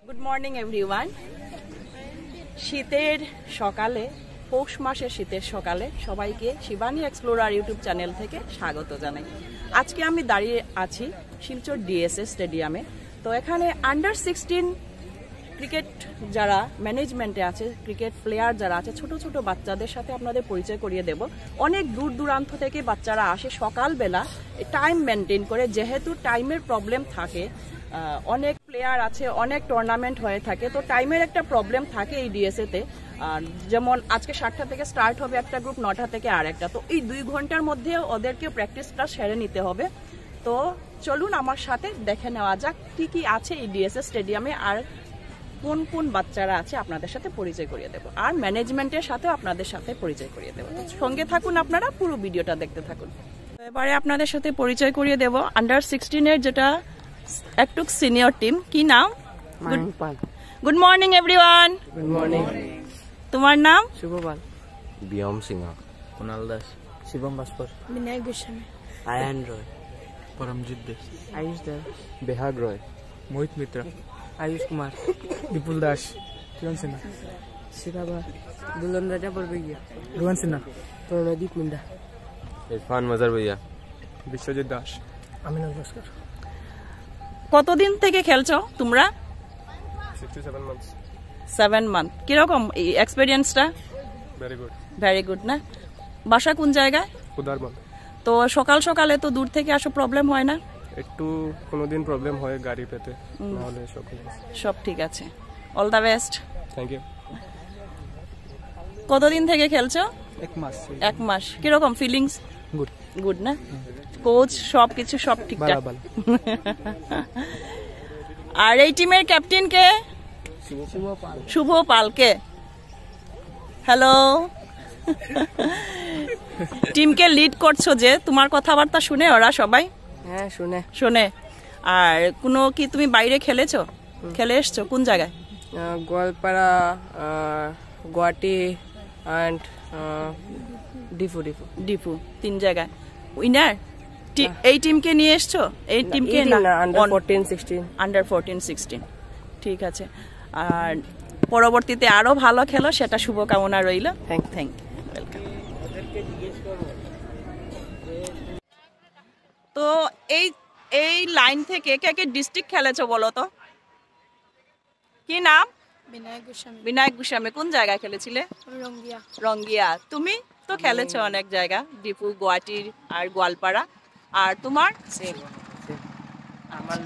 Good morning everyone. শীতের সকালে, পৌষ মাসের শীতের সকালে সবাইকে শিবানী এক্সপ্লোরার ইউটিউব চ্যানেল থেকে স্বাগত জানাই। আজকে আমি দাঁড়িয়ে আছি শিলচর ডিএসএ স্টেডিয়ামে। তো এখানে আন্ডার 16 ক্রিকেট যারা ম্যানেজমেন্টে আছে, ক্রিকেট প্লেয়ার যারা আছে, ছোট ছোট বাচ্চাদের সাথে আপনাদের পরিচয় করিয়ে দেব। অনেক দূর দূরান্ত থেকে বাচ্চারা আসে সকালবেলা টাইম মেনটেন করে, যেহেতু টাইমের প্রবলেম থাকে। অনেক প্লেয়ার আছে, অনেক টুর্নামেন্ট হয়ে থাকে, তো টাইমের একটা প্রবলেম থাকে এই ডিএসএতে। যেমন আজকে 7টা থেকে স্টার্ট হবে একটা গ্রুপ, 9টা থেকে আর একটা। তো এই 2 ঘন্টার মধ্যে ওদেরকে প্র্যাকটিসটা সেরে নিতে হবে। তো চলুন আমার সাথে দেখে নেওয়া যাক কি কি আছে এই ডিএসএ স্টেডিয়ামে, আর কোন কোন বাচ্চারা আছে আপনাদের সাথে পরিচয় করিয়ে দেবো, আর ম্যানেজমেন্টের সাথেও আপনাদের সাথে পরিচয় করিয়ে দেবো। সঙ্গে থাকুন, আপনারা পুরো ভিডিওটা দেখতে থাকুন। এবারে আপনাদের সাথে পরিচয় করিয়ে দেবো আন্ডার 16-এর যেটা একটু সিনিয়র টিম। কি নাম? Good morning everyone. Good morning. তোমার নাম? শুভপাল। বিয়ম সিংহ, কুনাল দাস, শিবম ভাস্কর, বিনায়ক গোস্বামী, আয়ান রয়, পরমজিৎ দেশ, আয়ুষ দাস, বেহাগ রয়, মোহিত মিত্র, আয়ুষ কুমার, বিপুল দাস, কিরণ সিনহা, শিরাবা, দুলন রাজা বরবইয়া, রোহন সিনহা, প্রণদীপ মিন্ডা, ইরফান মজার ভैया, বিশ্বজিৎ দাস, আমিনুল ভাস্কর। কতদিন থেকে খেলছো তোমরা? 67 months. 7 মান্থ। কিরকম এই এক্সপিরিয়েন্সটা? Very good. ভেরি গুড না? বাসা কোন জায়গায়? উদারবন। তো সকাল সকালে তো দূর থেকে আসো, প্রবলেম হয় না? একটু কোনোদিন প্রবলেম হয় গাড়ি পেতে, নাহলে সব ঠিক আছে। All the best. Thank you. কতদিন থেকে খেলছো? 1 মাস। 1 মাস। কিরকম ফিলিংস? গুড। গুড না? কোচ সবকিছু সব ঠিকঠাক? ভালো। আর এই টিমের ক্যাপ্টেন কে? শুভ পালকে। হ্যালো। টিমকে লিড করছো যে, তোমার কথাবার্তা শুনে ওরা সবাই? হ্যাঁ শুনে। শোনে। আর কোনো কি তুমি বাইরে খেলেছো? খেলে এসছো কোন জায়গায়? গোয়ালপাড়া, গুয়াহাটি অ্যান্ড ডিপু। 3 জায়গায়। উইনার? এই টিমকে নিয়ে এসছো? এই টিমকে না, আন্ডার 14, 16। আন্ডার 14, 16। ঠিক আছে। আর পরবর্তীতে আরো ভালো খেলো, সেটা শুভকামনা রইল। Thank welcome. তো এই লাইন থেকে কে কে ডিস্ট্রিক্ট খেলেছো বলো তো? কি নাম? বিনায়ক গোস্বামী, বিনায়ক গোস্বামী। কোন জায়গায় খেলেছিলে? রঙ্গিয়া। রঙ্গিয়া। তুমি তো খেলেছো অনেক জায়গা, ডিপু, গুয়াহাটি আর গোয়ালপাড়া। আর তোমার? আমার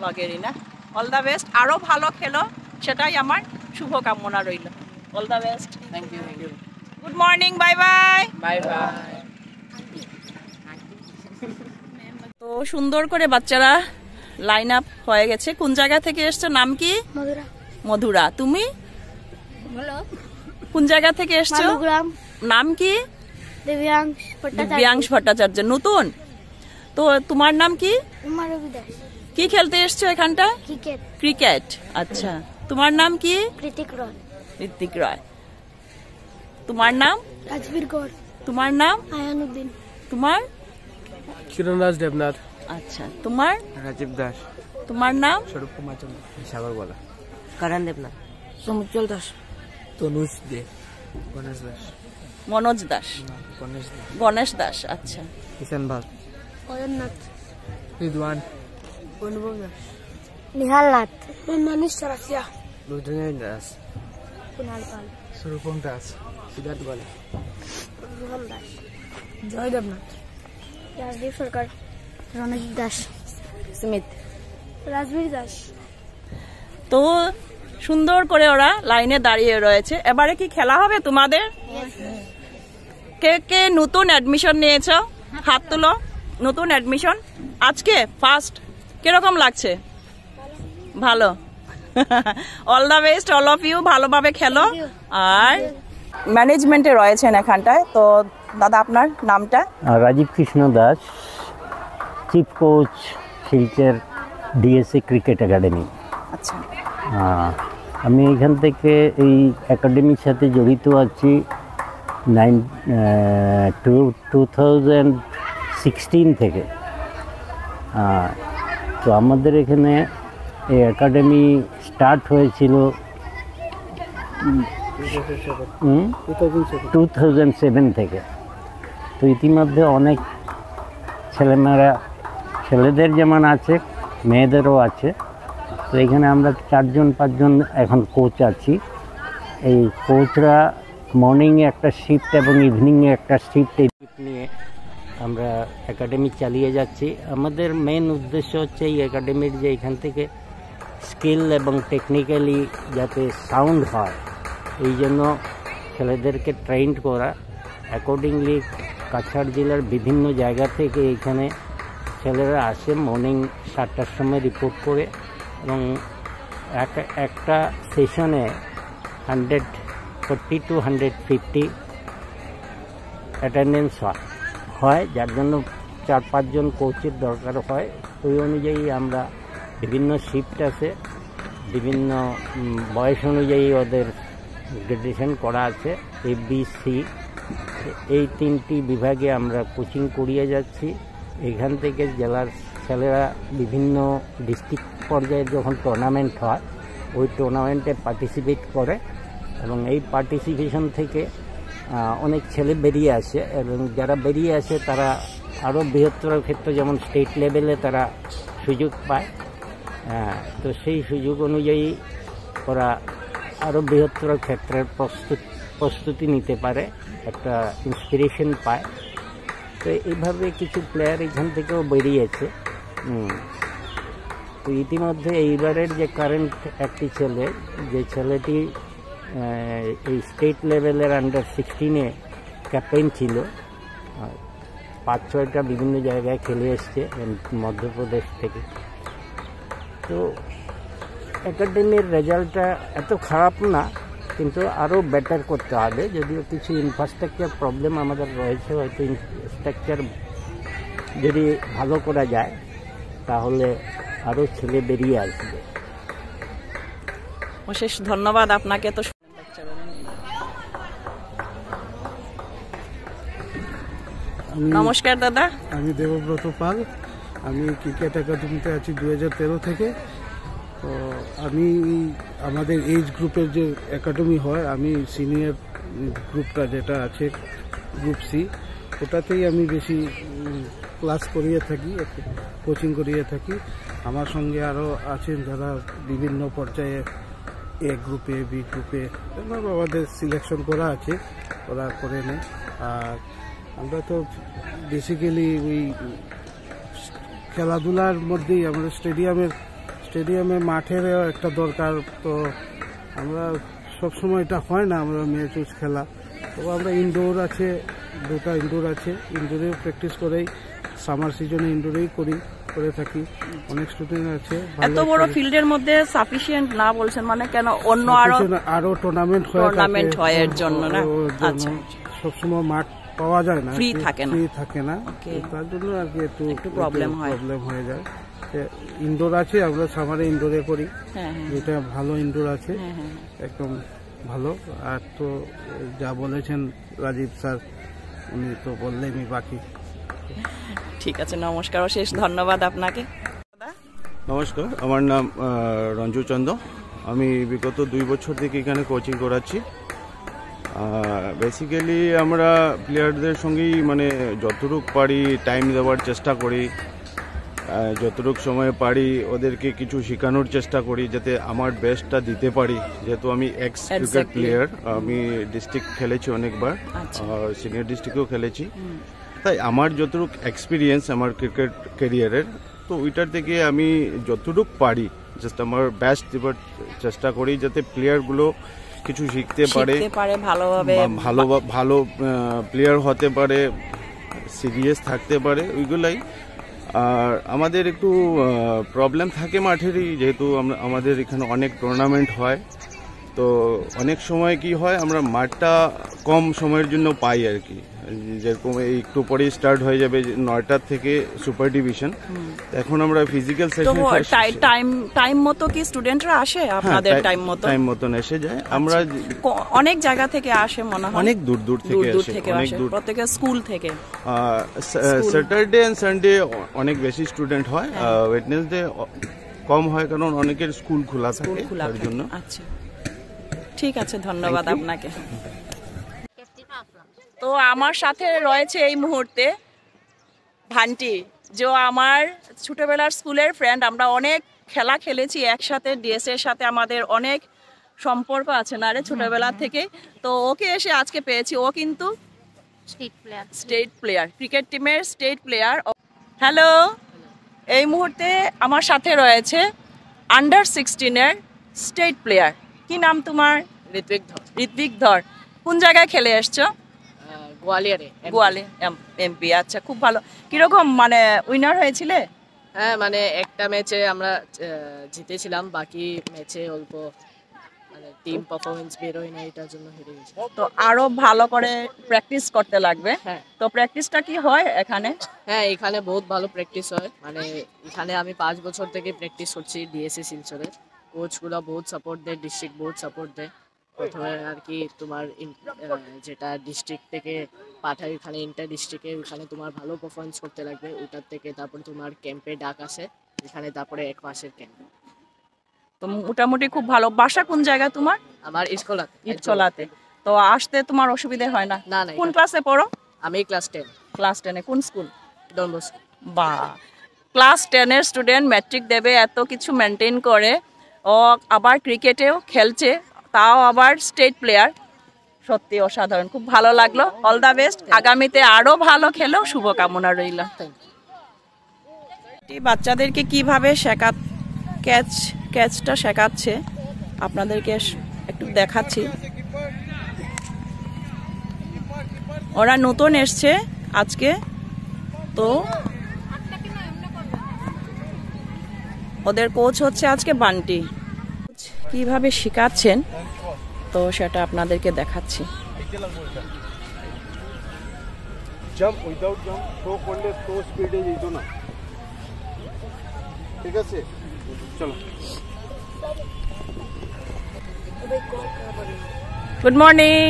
লগেরই না? All the best. আরো ভালো খেলো, সেটাই আমার শুভকামনা রইল। All the best. Thank you. Good morning. Bye bye. Bye bye. তো সুন্দর করে বাচ্চারা লাইন আপ হয়ে গেছে। কোন জায়গা থেকে এসছো? নাম কি? মধুরা। মধুরা। তুমি বলো। কোন জায়গা থেকে এসছো? মালুগ্রাম। নাম কি? দিব্যাংশ ভট্টাচার্য। দিব্যাংশ ভট্টাচার্য। নতুন? তো তোমার নাম কি? উমা রবি দাস। কি খেলতে এসছো এখানটা? ক্রিকেট। ক্রিকেট। আচ্ছা। তোমার নাম কি? কৃতিক রয়। ঋত্বিক রয়। তোমার নাম? রাজবীর গড়। তোমার নাম? আয়ানুদ্দিন। তোমার? কিরণ দাস দেবনাথ। আচ্ছা। তোমার? রাজীব দাস। তোমার নাম? স্বরূপ কুমার চন্দ্র। সাগর বলা। কারণ দেবনাথ। সমুজ্জ্বল দাস। তনুজ দে। গণেশ দাস। মনোজ দাস। গণেশ দাস। আচ্ছা। কিষান ভাগ। অয়ননাথ। রিদওয়ান। অনুভব দাস। নিহাল নাথ। মানিশ সরাসিয়া। রুদ্রনাথ দাস। কুনাল পাল। স্বরূপম দাস। সিদ্ধার্থ বলা। রোহন দাস। জয় দেবনাথ। রাজদীপ সরকার। রমেশ দাস। স্মিথ। রাজবীর দাস। তো সুন্দর করে ওরা লাইনে দাঁড়িয়ে রয়েছে। এবারে কি খেলা হবে তোমাদের? কে কে নতুন অ্যাডমিশন নিয়েছো? হাত তুলো। নতুন অ্যাডমিশন আজকে ফার্স্ট। কিরকম লাগছে? ভালো। All the best all of you. ভালোভাবে খেলো। আর ম্যানেজমেন্টে রয়েছেন এখানটায়। তো দাদা আপনার নামটা? Rajib Krishna Das, chief coach, Silchar DSA cricket academy. আচ্ছা। আমি এখান থেকে এই একাডেমির সাথে জড়িত আছি 2016 থেকে। তো আমাদের এখানে এই একাডেমি স্টার্ট হয়েছিল 2007 থেকে। তো ইতিমধ্যে অনেক ছেলেদের যেমন আছে, মেয়েদেরও আছে। তো এখানে আমরা 4-5জন এখন কোচ আছি। এই কোচরা মর্নিংয়ে একটা শিফট এবং ইভিনিংয়ে একটা শিফট নিয়ে আমরা একাডেমি চালিয়ে যাচ্ছি। আমাদের মেন উদ্দেশ্য হচ্ছে এই একাডেমির যে এখান থেকে স্কিল এবং টেকনিক্যালি যাতে সাউন্ড হয়, এই জন্য ছেলেদেরকে ট্রেন্ড করা। অ্যাকর্ডিংলি কাছাড় জেলার বিভিন্ন জায়গা থেকে এখানে ছেলেরা আসে মর্নিং 7টার সময় রিপোর্ট করে, এবং একটা সেশনে 140 to 150 অ্যাটেন্ডেন্স হয়, যার জন্য 4-5জন কোচের দরকার হয়। ওই অনুযায়ী আমরা বিভিন্ন শিফট আছে, বিভিন্ন বয়স অনুযায়ী ওদের গ্রেডুয়েশন করা আছে। ABC এই 3টি বিভাগে আমরা কোচিং করিয়ে যাচ্ছি। এখান থেকে জেলার ছেলেরা বিভিন্ন ডিস্ট্রিক্ট পর্যায়ে যখন টুর্নামেন্ট হয়, ওই টুর্নামেন্টে পার্টিসিপেট করে, এবং এই পার্টিসিপেশন থেকে অনেক ছেলে বেরিয়ে আসে, এবং যারা বেরিয়ে আসে তারা আরও বৃহত্তর ক্ষেত্রে যেমন স্টেট লেভেলে তারা সুযোগ পায়। তো সেই সুযোগ অনুযায়ী ওরা আরও বৃহত্তর ক্ষেত্রের প্রস্তুতি নিতে পারে, একটা ইন্সপিরেশন পায়। তো এইভাবে কিছু প্লেয়ার এখান থেকেও বেরিয়েছে। তো ইতিমধ্যে এইবারের যে কারেন্ট একটি ছেলে, যে ছেলেটি এই স্টেট লেভেলের আন্ডার-16 ক্যাপ্টেন ছিল, 5-6টা বিভিন্ন জায়গায় খেলে এসছে মধ্যপ্রদেশ থেকে। তো একাডেমির রেজাল্টটা এত খারাপ না, কিন্তু আরও বেটার করতে হবে। যদিও কিছু ইনফ্রাস্ট্রাকচার প্রবলেম আমাদের রয়েছে, হয়তো ইনফ্রাস্ট্রাকচার যদি ভালো করা যায় তাহলে আরও ছেলে বেরিয়ে আসবে। অশেষ ধন্যবাদ আপনাকে। তো নমস্কার দাদা। আমি দেবব্রত পাল। আমি ক্রিকেট একাডেমিতে আছি 2013 থেকে। তো আমি আমাদের এজ গ্রুপের যে একাডেমি হয়, আমি সিনিয়র গ্রুপটা যেটা আছে গ্রুপ সি, ওটাতেই আমি বেশি ক্লাস করিয়ে থাকি, কোচিং করিয়ে থাকি। আমার সঙ্গে আরও আছেন যারা বিভিন্ন পর্যায়ে এ গ্রুপে, বি গ্রুপে আমাদের সিলেকশন করা আছে, ওরা করে নেয়। আর আমরা তো বেসিক্যালি ওই খেলাধুলার মধ্যেই আমাদের স্টেডিয়ামে মাঠের একটা দরকার। তো আমরা সবসময় এটা হয় না আমরা ম্যাচ খেলা, তো আমরা ইনডোর আছে, 2টা ইনডোর আছে, ইনডোরে প্র্যাকটিস করেই সামার সিজনে ইনডোরেই করে থাকি। অনেক স্টুডেন্ট আছে। এত বড় ফিল্ডের মধ্যে সাফিসিয়েন্ট না বলছেন মানে কেন? অন্য আরো টুর্নামেন্ট হয় এর জন্য না? আচ্ছা, সবসময় মাঠ পাওয়া যায় না, ফ্রি থাকে না, তার জন্য আর কি একটু প্রবলেম হয়ে যায়। ইনডোর আছে, আমরা সামারে ইনডোরে করি, যেটা ভালো ইনডোর আছে, একদম ভালো। আর তো যা বলেছেন রাজীব স্যার, উনি তো বললেনই বাকি। ঠিক আছে, নমস্কার, অশেষ ধন্যবাদ আপনাকে। নমস্কার, আমার নাম রঞ্জু চন্দ্র। আমি বিগত 2 বছর থেকে এখানে কোচিং করাচ্ছি। বেসিক্যালি আমরা প্লেয়ারদের সঙ্গেই মানে যতটুকু পারি টাইম দেওয়ার চেষ্টা করি, যতটুকু সময় পারি ওদেরকে কিছু শেখানোর চেষ্টা করি, যাতে আমার বেস্টটা দিতে পারি। যেহেতু আমি এক্স ক্রিকেট প্লেয়ার, আমি ডিস্ট্রিক্ট খেলেছি অনেকবার, সিনিয়র ডিস্ট্রিক্টেও খেলেছি। তাই আমার যতটুকু এক্সপিরিয়েন্স আমার ক্রিকেট ক্যারিয়ারের, তো ওইটার থেকে আমি যতটুকু পারি জাস্ট আমার বেস্ট দেওয়ার চেষ্টা করি, যাতে প্লেয়ারগুলো কিছু শিখতে পারে, ভালো প্লেয়ার হতে পারে, সিরিয়াস থাকতে পারে, ওইগুলাই। আর আমাদের একটু প্রবলেম থাকে মাঠেরই, যেহেতু আমাদের এখানে অনেক টুর্নামেন্ট হয়, তো অনেক সময় কি হয় আমরা মাঠটা কম সময়ের জন্য পাই আর কি। যেরকম একটু পরেই স্টার্ট হয়ে যাবে 9টার থেকে সুপার ডিভিশন, এখন আমরা ফিজিক্যাল সেশন টাইম মতো কি স্টুডেন্টরা আসে? আপনাদের টাইম মতন এসে যায়। আমরা অনেক জায়গা থেকে আসে মনে হয়, অনেক দূর থেকে আসে, প্রত্যেকে স্কুল থেকে। স্যাটারডে এন্ড সানডে অনেক বেশি স্টুডেন্ট হয়, ওয়েডনেসডে কম হয়, কারণ অনেকের স্কুল খোলা থাকে খোলা তার জন্য। আচ্ছা, ঠিক আছে, ধন্যবাদ আপনাকে। তো আমার সাথে রয়েছে এই মুহূর্তে ভান্টি, যে আমার ছোটবেলার স্কুলের ফ্রেন্ড। আমরা অনেক খেলা খেলেছি একসাথে, ডিএস এর সাথে আমাদের অনেক সম্পর্ক আছে না রে ছোটবেলা থেকে। তো ওকে এসে আজকে পেয়েছি। ও কিন্তু স্টেট প্লেয়ার, ক্রিকেট টিমের স্টেট প্লেয়ার। হ্যালো, এই মুহূর্তে আমার সাথে রয়েছে আন্ডার 16-এর স্টেট প্লেয়ার। কি নাম তোমার? ঋত্বিক ধর। কোন জায়গায় খেলে এসছো? গোয়ালিয়রে এমপি। আচ্ছা, খুব ভালো। কিরকম মানে উইনার হয়েছিলে? হ্যাঁ, মানে একটা ম্যাচে আমরা জিতেছিলাম, বাকি ম্যাচে অল্প মানে টিম পারফরমেন্স বের হয় না, এটার জন্য হেরে গেছি। তো আরো ভালো করে প্র্যাকটিস করতে লাগবে। হ্যাঁ। তো প্র্যাকটিসটা কি হয় এখানে? হ্যাঁ, এখানে বহুত ভালো প্র্যাকটিস হয়। মানে এখানে আমি 5 বছর থেকে প্র্যাকটিস করছি ডিএসএ শিলচরে। কোচগুলো বহুত সাপোর্ট দেয়, ডিস্ট্রিক্ট বহুত সাপোর্ট দেয়। প্রথমে আর কি তোমার যেটা ডিস্ট্রিক্ট থেকে পাঠায় এখানে ইন্টার ডিস্ট্রিক্টে, ওখানে তোমার ভালো পারফরমেন্স করতে লাগবে। ওটার থেকে তারপর তোমার ক্যাম্পে ডাক আসে, এখানে তারপরে 1 মাসের ক্যাম্প। তো মোটামুটি খুব ভালো। বাসা কোন জায়গা তোমার? আমার ইটখোলাতে। তো আসতে তোমার অসুবিধা হয় না? না না। কোন ক্লাসে পড়ো? আমি ক্লাস 10। ক্লাস 10-এ কোন স্কুল? Don Bosco. বা, ক্লাস 10-এর স্টুডেন্ট ম্যাট্রিক দেবে, এত কিছু মেনটেন করে। ও আবার ক্রিকেটেও খেলছে, তাও আবার স্টেট প্লেয়ার। সত্যি অসাধারণ, খুব ভালো লাগলো। অল দ্য বেস্ট, আগামীতে আরো ভালো খেলো, শুভকামনা রইল। বাচ্চাদেরকে কিভাবে ক্যাচটা শেখাচ্ছে আপনাদেরকে একটু দেখাচ্ছি। ওরা নতুন এসছে আজকে, তো ওদের কোচ হচ্ছে আজকে বান্টি। কিভাবে শেখাচ্ছেন তো সেটা আপনাদেরকে দেখাচ্ছি। জাম্প উইদাউট জাম্প থ্রো করলে তো স্পিডে যেত না, ঠিক আছে? চলো। Good morning.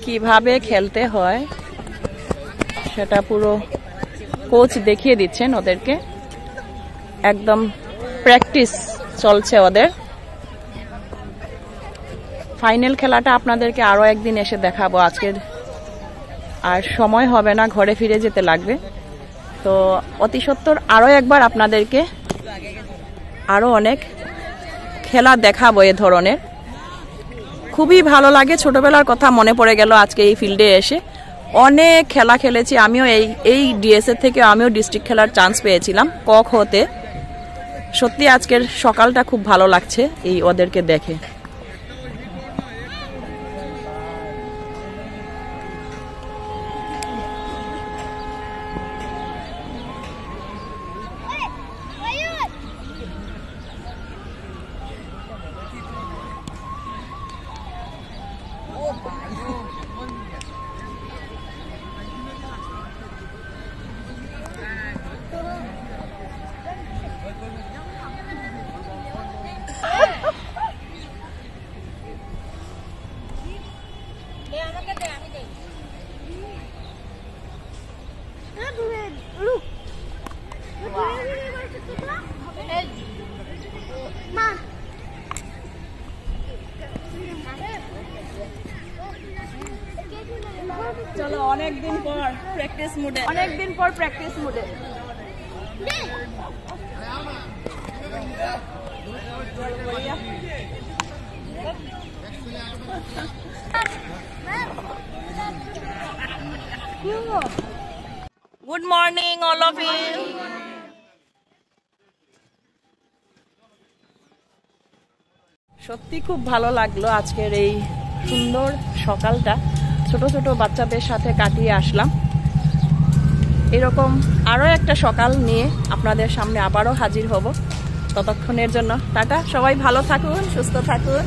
কিভাবে খেলতে হয় সেটা পুরো কোচ দেখিয়ে দিচ্ছেন ওদেরকে। একদম প্র্যাকটিস চলছে ওদের। ফাইনাল খেলাটা আপনাদেরকে আরো একদিন এসে দেখাবো। আজকের আর সময় হবে না, ঘরে ফিরে যেতে লাগবে। তো অতি সত্বর আরো একবার আপনাদেরকে আরো অনেক খেলা দেখাবো এ ধরনের। খুবই ভালো লাগে, ছোটবেলার কথা মনে পড়ে গেল আজকে এই ফিল্ডে এসে। অনেক খেলা খেলেছি আমিও। এই ডিএসএ থেকে আমিও ডিস্ট্রিক্ট খেলার চান্স পেয়েছিলাম কক হতে। সত্যি আজকের সকালটা খুব ভালো লাগছে এই ওদেরকে দেখে। চলো, অনেকদিন পর প্র্যাকটিস মুডে। Good morning all of you. সত্যি খুব ভালো লাগলো আজকের এই সুন্দর সকালটা। ছোট ছোট বাচ্চাদের সাথে কাটিয়ে আসলাম। এরকম আরো একটা সকাল নিয়ে আপনাদের সামনে আবারও হাজির হব। ততক্ষণের জন্য টাটা, সবাই ভালো থাকুন, সুস্থ থাকুন।